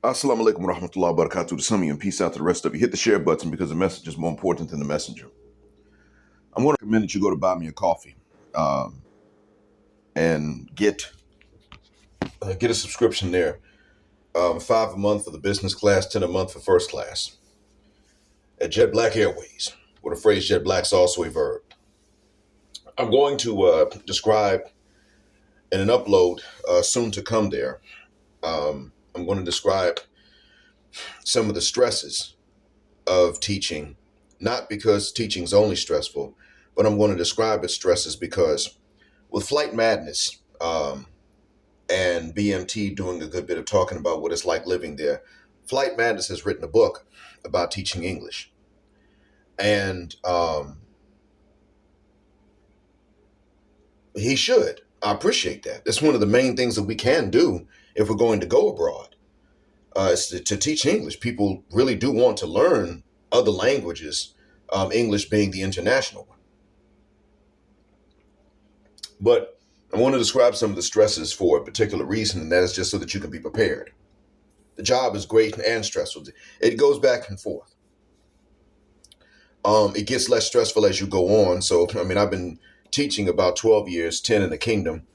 Assalamu alaikum wa rahmatullahi wa barakatuh to some of you and peace out to the rest of you. Hit the share button because the message is more important than the messenger. I'm going to recommend that you go to buy me a coffee and get a subscription there. $5 a month for the business class, $10 a month for first class. At Jet Black Airways, where the phrase Jet Black is also a verb. I'm going to describe in an upload soon to come there. I'm going to describe some of the stresses of teaching, not because teaching is only stressful, but I'm going to describe its stresses because with Flight Madness and BMT doing a good bit of talking about what it's like living there, Flight Madness has written a book about teaching English. And he should. I appreciate that. It's one of the main things that we can do if we're going to go abroad. Is to teach English. People really do want to learn other languages, English being the international one. But I want to describe some of the stresses for a particular reason, and that is just so that you can be prepared. The job is great and stressful. It goes back and forth. It gets less stressful as you go on. So, I mean, I've been teaching about 12 years, 10 in the kingdom.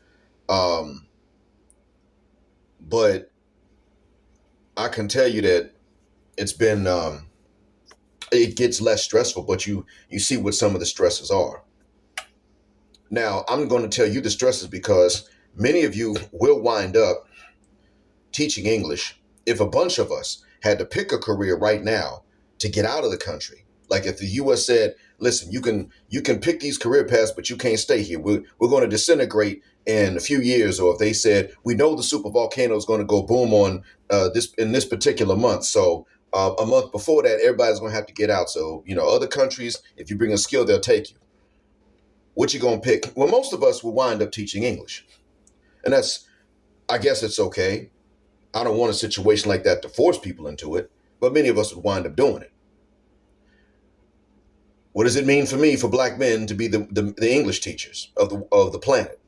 But I can tell you that it's been, it gets less stressful, but you see what some of the stresses are. Now, I'm going to tell you the stresses because many of you will wind up teaching English if a bunch of us had to pick a career right now to get out of the country. Like if the U.S. said, listen, you can pick these career paths, but you can't stay here. We're going to disintegrate in a few years. Or if they said, we know the super volcano is going to go boom on this particular month. So a month before that, everybody's going to have to get out. So, other countries, if you bring a skill, they'll take you. What you going to pick? Well, most of us will wind up teaching English. And I guess it's okay. I don't want a situation like that to force people into it, but many of us would wind up doing it. What does it mean for me, for black men, to be the English teachers of the planet?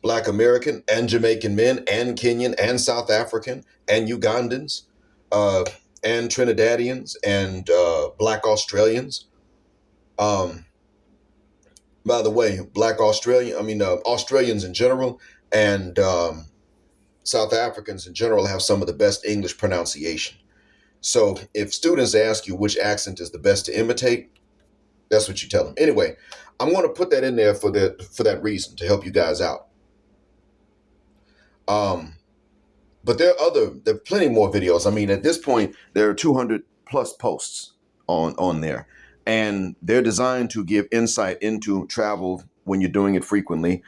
Black American and Jamaican men and Kenyan and South African and Ugandans and Trinidadians and black Australians. By the way, Australians in general and South Africans in general have some of the best English pronunciation. So if students ask you which accent is the best to imitate, that's what you tell them. Anyway, I'm going to put that in there for that reason, to help you guys out. But there are plenty more videos. I mean, at this point, there are 200 plus posts on there. And they're designed to give insight into travel when you're doing it frequently,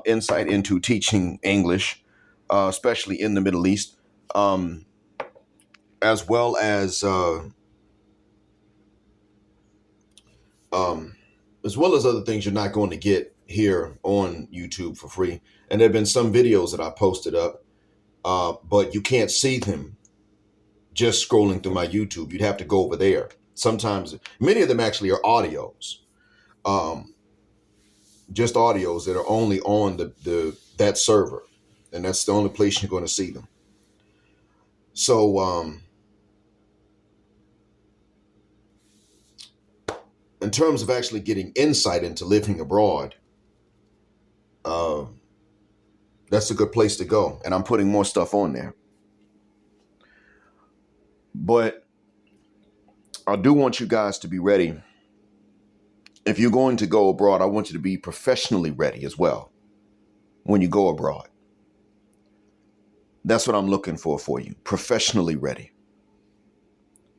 insight into teaching English, especially in the Middle East, as well as other things you're not going to get here on YouTube for free. And there have been some videos that I posted up, but you can't see them just scrolling through my YouTube. You'd have to go over there. Sometimes, many of them actually are audios, just audios that are only on that server, and that's the only place you're going to see them. So, in terms of actually getting insight into living abroad, that's a good place to go, and I'm putting more stuff on there. But I do want you guys to be ready. If you're going to go abroad, I want you to be professionally ready as well when you go abroad. That's what I'm looking for you, professionally ready.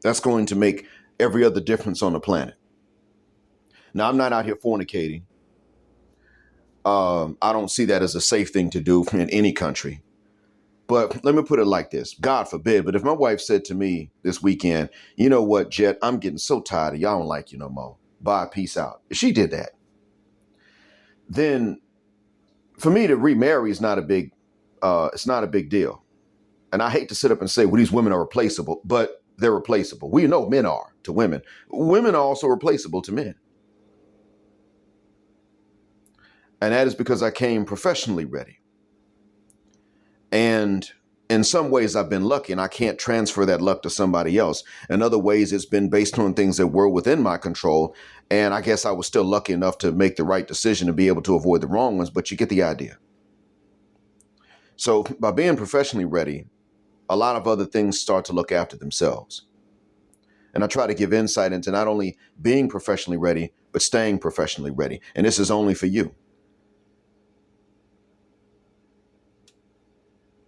That's going to make every other difference on the planet. Now, I'm not out here fornicating. I don't see that as a safe thing to do in any country. But let me put it like this. God forbid. But if my wife said to me this weekend, you know what, Jet, I'm getting so tired of y'all, don't like you no more. Bye, peace out. If she did that, then for me to remarry is not a big, it's not a big deal. And I hate to sit up and say, well, these women are replaceable, but they're replaceable. We know men are to women. Women are also replaceable to men. And that is because I came professionally ready. And in some ways I've been lucky and I can't transfer that luck to somebody else. In other ways, it's been based on things that were within my control. And I guess I was still lucky enough to make the right decision to be able to avoid the wrong ones, but you get the idea. So by being professionally ready, a lot of other things start to look after themselves. And I try to give insight into not only being professionally ready, but staying professionally ready. And this is only for you.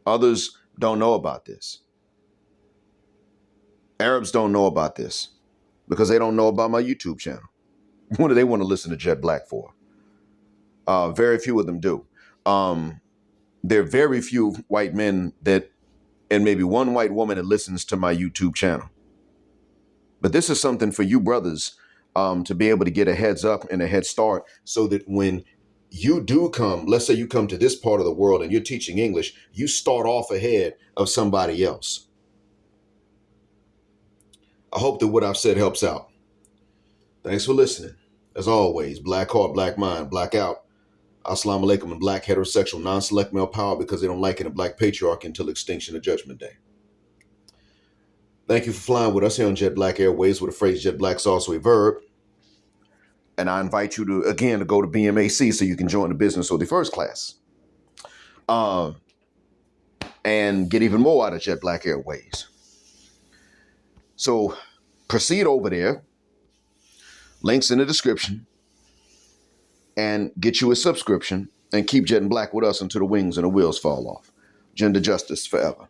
Others don't know about this. Arabs don't know about this because they don't know about my YouTube channel. What do they want to listen to Jet Black for? Very few of them do. There are very few white men and maybe one white woman that listens to my YouTube channel. But this is something for you brothers to be able to get a heads up and a head start so that when you do come, let's say you come to this part of the world and you're teaching English, you start off ahead of somebody else. I hope that what I've said helps out. Thanks for listening. As always, black heart, black mind, black out. Assalamu alaikum and black heterosexual non-select male power because they don't like it in black patriarchy until extinction of Judgment Day. Thank you for flying with us here on Jet Black Airways, where the phrase Jet Black is also a verb. And I invite you to, again, to go to BMAC so you can join the business or the first class. And get even more out of Jet Black Airways. So proceed over there. Links in the description. And get you a subscription and keep jetting black with us until the wings and the wheels fall off. Gender justice forever.